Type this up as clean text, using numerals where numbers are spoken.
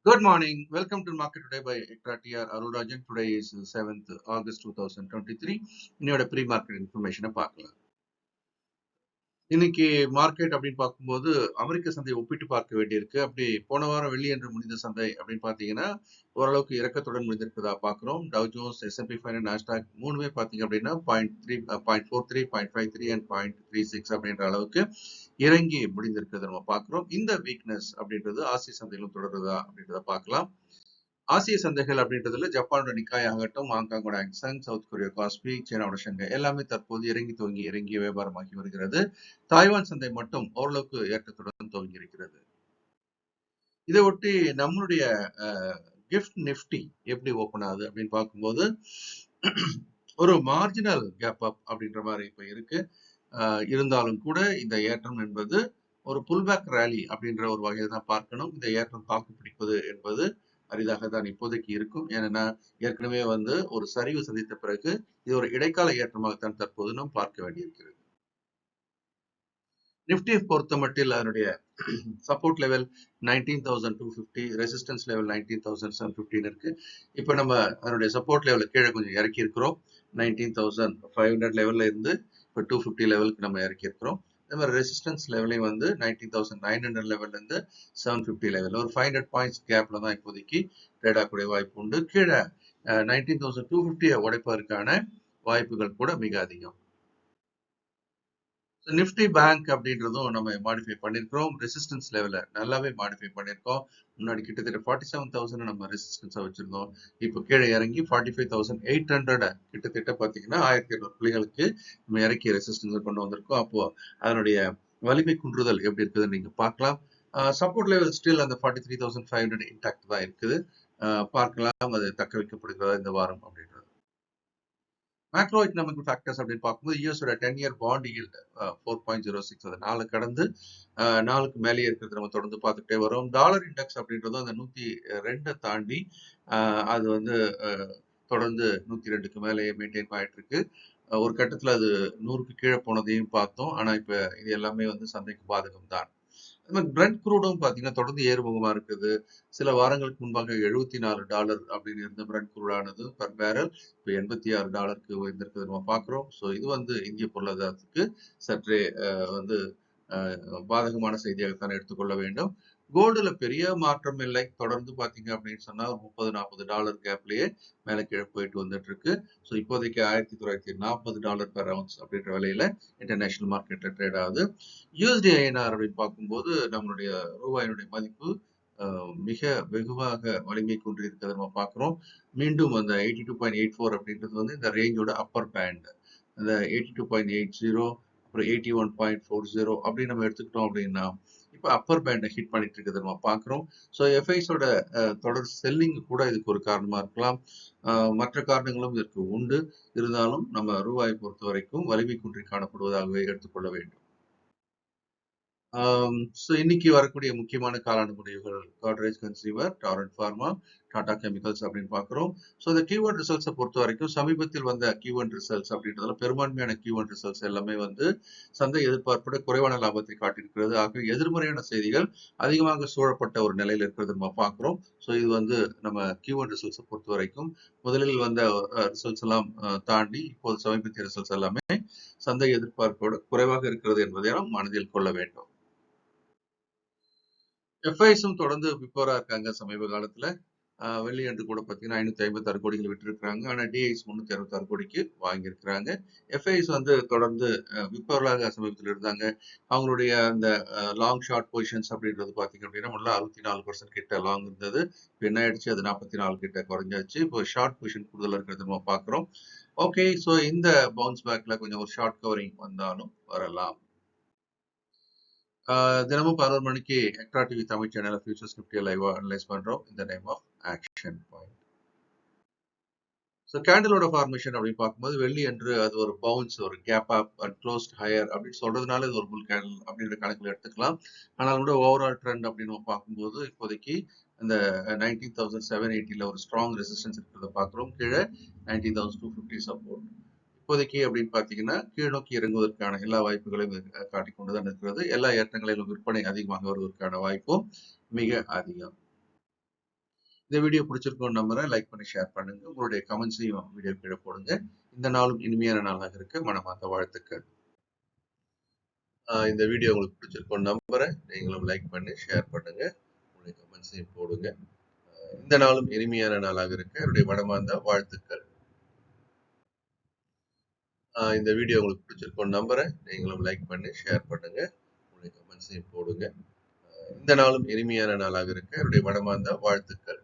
Good morning. Welcome to Market Today by ECTRA Arulrajhan. Today is 7th August 2023. இன்னையோட pre-market information பார்க்கலாம். இன்னைக்கு market அப்படின்னு பார்க்கும்போது அமெரிக்க சந்தையை ஒப்பிட்டு பார்க்க வேண்டியிருக்கு. அப்படி போன வாரம் வெள்ளி என்று முடிந்த சந்தை அப்படின்னு பார்த்தீங்கன்னா ஓரளவுக்கு இறக்கத்துடன் முடிந்திருக்கிறதா பார்க்கிறோம். டவ் ஜோன்ஸ், S&P 500, நாஸ்டாக் மூணுமே பார்த்தீங்க அப்படின்னா 0.43, 0.53 அண்ட் 0.36 அப்படின்ற அளவுக்கு இறங்கி முடிந்திருக்கிறத நம்ம பார்க்கிறோம். இந்த வீக்னஸ் அப்படின்றது ஆசிய சந்தையிலும் தொடருதா அப்படின்றத பார்க்கலாம். ஆசிய சந்தைகள் அப்படின்றதுல ஜப்பானோட நிக்காய் ஆகட்டும், ஹாங்காங்கோட ஆங்சங், சவுத் கொரியா காஸ்பி, சீனாவோட ஷங்காய் எல்லாமே தற்போது இறங்கி வியாபாரமாகி வருகிறது. தாய்வான் சந்தை மட்டும் ஓரளவுக்கு ஏற்றத்துடன் துவங்கி இருக்கிறது. இதை ஒட்டி நம்மளுடைய கிஃப்ட் நிஃப்டி எப்படி ஓபன் ஆகுது அப்படின்னு பார்க்கும்போது ஒரு மார்ஜினல் கேப் அப் அப்படின்ற மாதிரி இப்ப இருக்கு. இருந்தாலும் கூட இந்த ஏற்றம் என்பது ஒரு புல்பேக் ரேலி அப்படின்ற ஒரு வகையை தான் பார்க்கணும். இந்த ஏற்றம் தாக்கு பிடிப்பது என்பது அரிதாக தான் இப்போதைக்கு இருக்கும். ஏன்னா ஏற்கனவே ஒரு சரிவு சந்தித்த பிறகு இது ஒரு இடைக்கால ஏற்றமாகத்தான் தற்போது நாம் பார்க்க வேண்டியிருக்கிறது. நிப்டியை பொறுத்த மட்டில் அதனுடைய சப்போர்ட் லெவல் 19,250, ரெசிஸ்டன்ஸ் லெவல் 19,715 இருக்கு. இப்போ நம்ம அதனுடைய சப்போர்ட் லெவலில் கீழே கொஞ்சம் இறக்கி இருக்கிறோம். 19,500 லெவல்ல இருந்து இப்போ 250 லெவலுக்கு நம்ம இறக்கி இருக்கிறோம். அதே மாதிரி ரெசிஸ்டன்ஸ் லெவலையும் 19,900 லெவல்ல இருந்து 750 லெவல் ஒரு 500 பாயிண்ட்ஸ் கேப்ல தான் இப்போதைக்கு ட்ரேட் ஆகக்கூடிய வாய்ப்பு உண்டு. கீழே 19,250 உடைப்பதற்கான வாய்ப்புகள் கூட மிக அதிகம். நிப்டி பேங்க் அப்படின்றதும் நம்ம மாடிஃபை பண்ணிருக்கிறோம். ரெசிஸ்டன்ஸ் லெவல நல்லாவே மாடிஃபை பண்ணிருக்கோம். முன்னாடி கிட்டத்தட்ட 47,000 நம்ம ரெசிஸ்டன்ஸா வச்சிருந்தோம். இப்போ கீழே இறங்கி 45,800 கிட்டத்தட்ட பாத்தீங்கன்னா 1,800 புள்ளிகளுக்கு நம்ம இறக்கி ரெசிஸ்டன்ஸ் கொண்டு வந்திருக்கோம். அப்போ அதனுடைய வலிமை குன்றுதல் எப்படி இருக்குதுன்னு நீங்க பார்க்கலாம். சப்போர்ட் லெவல் ஸ்டில் அந்த 43,500 இன்டாக்ட் தான் இருக்குது. பார்க்கலாம் அது தக்க வைக்கப்படுகிறதா இந்த வாரம் அப்படின்றது. மேக்ரோ எக்கனாமிக் ஃபேக்டர்ஸ் அப்படின்னு பார்க்கும்போது யூஎஸோட 10-year பாண்ட் ஈல்ட் 4.06 அது 4 கடந்து 4க்கு மேலே இருக்கிறது நம்ம தொடர்ந்து பார்த்துட்டே வரோம். டாலர் இண்டெக்ஸ் அப்படின்றது அந்த 102 தாண்டி அது தொடர்ந்து 102க்கு மேலே மெயின்டைன் ஆயிட்டு இருக்கு. ஒரு கட்டத்துல அது 100க்கு கீழே போனதையும் பார்த்தோம். ஆனா இப்ப இது எல்லாமே சந்தைக்கு பாதகம் தான். பிரெண்ட் குரூடும் பாத்தீங்கன்னா தொடர்ந்து ஏறுமுகமா இருக்குது. சில வாரங்களுக்கு முன்பாக $74 அப்படின்னு இருந்த பிரெண்ட் குரூட் ஆனது பர் பேரல் இப்போ $86 உயர்ந்திருக்கிறது நம்ம பாக்குறோம். ஸோ இது இந்திய பொருளாதாரத்துக்கு சற்றே பாதகமான செய்தியாகத்தான் எடுத்துக்கொள்ள வேண்டும். கோல்டுல பெரிய மாற்றம் இல்லை. தொடர்ந்து பாத்தீங்க அப்படின்னு சொன்னா $30-40 கேப்லயே மேல கீழே போயிட்டு வந்துட்டு இருக்கு. ஸோ இப்போதைக்கு $1,940 பெர் அவுன்ஸ் அப்படின்ற விலையில இன்டர்நேஷனல் மார்க்கெட்ல ட்ரேட் ஆகுது. USD INR அப்படின்னு பார்க்கும்போது நம்மளுடைய ரூபாயினுடைய மதிப்பு மிக வெகுவாக வலிமை கொண்டிருக்கிறத நம்ம பார்க்கிறோம். மீண்டும் அந்த 82.84 அப்படின்றது இந்த ரேஞ்சோட அப்பர் பேண்ட். அந்த 82.80 அப்புறம் 81.40 அப்படின்னு நம்ம எடுத்துக்கிட்டோம் அப்படின்னா இப்ப அப்பர் பேண்டை ஹிட் பண்ணிட்டு இருக்கிறத நம்ம பார்க்கிறோம். ஸோ எஃப்ஐஸோட தொடர் செல்லிங் கூட இதுக்கு ஒரு காரணமா இருக்கலாம். மற்ற காரணங்களும் இதற்கு உண்டு. இருந்தாலும் நம்ம ரூபாயை பொறுத்த வரைக்கும் வலிமை குன்றி காணப்படுவதாகவே எடுத்துக்கொள்ள வேண்டும். ஸோ இன்னைக்கு வரக்கூடிய முக்கியமான காலாண்டு முடிவுகள் Godrej consumer, Torrent pharma, Tata chemicals அப்படின்னு பார்க்குறோம். ஸோ இந்த Q1 ரிசல்ட்ஸை பொறுத்த வரைக்கும் சமீபத்தில் வந்த Q1 ரிசல்ட்ஸ் அப்படின்றதுல பெரும்பான்மையான Q1 ரிசல்ட்ஸ் எல்லாமே சந்தை எதிர்பார்ப்போட குறைவான லாபத்தை காட்டியிருக்கிறது. ஆக எதிர்மறையான செய்திகள் அதிகமாக சூழப்பட்ட ஒரு நிலையில் இருக்கிறது நம்ம பார்க்குறோம். ஸோ இது நம்ம Q1 ரிசல்ட்ஸை பொறுத்த வரைக்கும் முதலில் வந்த ரிசல்ட்ஸ் எல்லாம் தாண்டி இப்போது சமீபத்திய ரிசல்ட்ஸ் எல்லாமே சந்தை எதிர்பார்ப்போட குறைவாக இருக்கிறது என்பதை நாம் மனதில் கொள்ள வேண்டும். எஃப்ஐஸும் தொடர்ந்து பிப்போரா இருக்காங்க சமீப காலத்துல. வெள்ளி அன்று கூட பாத்தீங்கன்னா 556 கோடிகள் விட்டுருக்காங்க. ஆனா டிஐஸ் 366 கோடிக்கு வாங்கியிருக்கிறாங்க. எஃப்ஐஸ் தொடர்ந்து பிப்போராக சமீபத்தில் இருந்தாங்க. அவங்களுடைய அந்த லாங் ஷார்ட் பொசிஷன்ஸ் அப்படின்றது பாத்தீங்க அப்படின்னா 64% கிட்ட லாங் இருந்தது. இப்போ என்ன ஆயிடுச்சு, அது 44 கிட்ட குறைஞ்சாச்சு. இப்போ ஷார்ட் பொசிஷன் கூடுதல் இருக்கிறது நம்ம பாக்குறோம். ஓகே, ஸோ இந்த பவுன்ஸ் பேக்ல கொஞ்சம் ஒரு ஷார்ட் கவரிங் வந்தாலும் வரலாம். தினமும் 11 மணிக்கு ECTRA TV Tamil channel futures Nifty லைவா அனலைஸ் பண்றோம். இந்த name of action point. So கேண்டலோட ஃபார்மேஷன் அப்படின்னு பார்க்கும்போது வெள்ளி என்று அது ஒரு பவுன்ஸ், ஒரு gap up and closed higher அப்படின்னு சொல்றதுனால இது ஒரு புல் கேண்டல் அப்படின்ற கணக்கில் எடுத்துக்கலாம். ஆனால் கூட ஓவரால் ட்ரெண்ட் அப்படின்னு பார்க்கும்போது இப்போதைக்கு இந்த 19,780 ஒரு ஸ்ட்ராங் ரெசிஸ்டன்ஸ் இருக்கிறத பார்க்குறோம். கீழே 19,250 சப்போர்ட். இப்போதைக்கு அப்படின்னு பாத்தீங்கன்னா கீழ் நோக்கி இறங்குவதற்கான எல்லா வாய்ப்புகளையும் காட்டிக் கொண்டுதான் இருக்கிறது. எல்லா ஏற்றங்களிலும் விற்பனை அதிகமாக வருவதற்கான வாய்ப்பும் மிக அதிகம். இந்த வீடியோ பிடிச்சிருக்கோன்னு நம்புறேன். லைக் பண்ணி ஷேர் பண்ணுங்க. உங்களுடைய கமெண்ட்ஸையும் வீடியோ கீழே போடுங்க. இந்த நாளும் இனிமையான நாளாக இருக்க மனமார்ந்த வாழ்த்துக்கள். இந்த வீடியோ உங்களுக்கு பிடிச்சிருக்கோன்னு நம்புறேன். நீங்களும் லைக் பண்ணி ஷேர் பண்ணுங்க. உங்களுடைய கமெண்ட்ஸையும் போடுங்க. இந்த நாளும் இனிமையான நாளாக இருக்க என்னுடைய மனமார்ந்த வாழ்த்துக்கள். இந்த வீடியோ உங்களுக்கு பிடிச்சிருக்கோன்னு நம்புறேன். நீங்களும் லைக் பண்ணி ஷேர் பண்ணுங்க. உங்களுடைய கமெண்ட்ஸையும் போடுங்க. இந்த நாளும் இனிமையான நாளாக இருக்க என்னுடைய மனமார்ந்த வாழ்த்துக்கள்.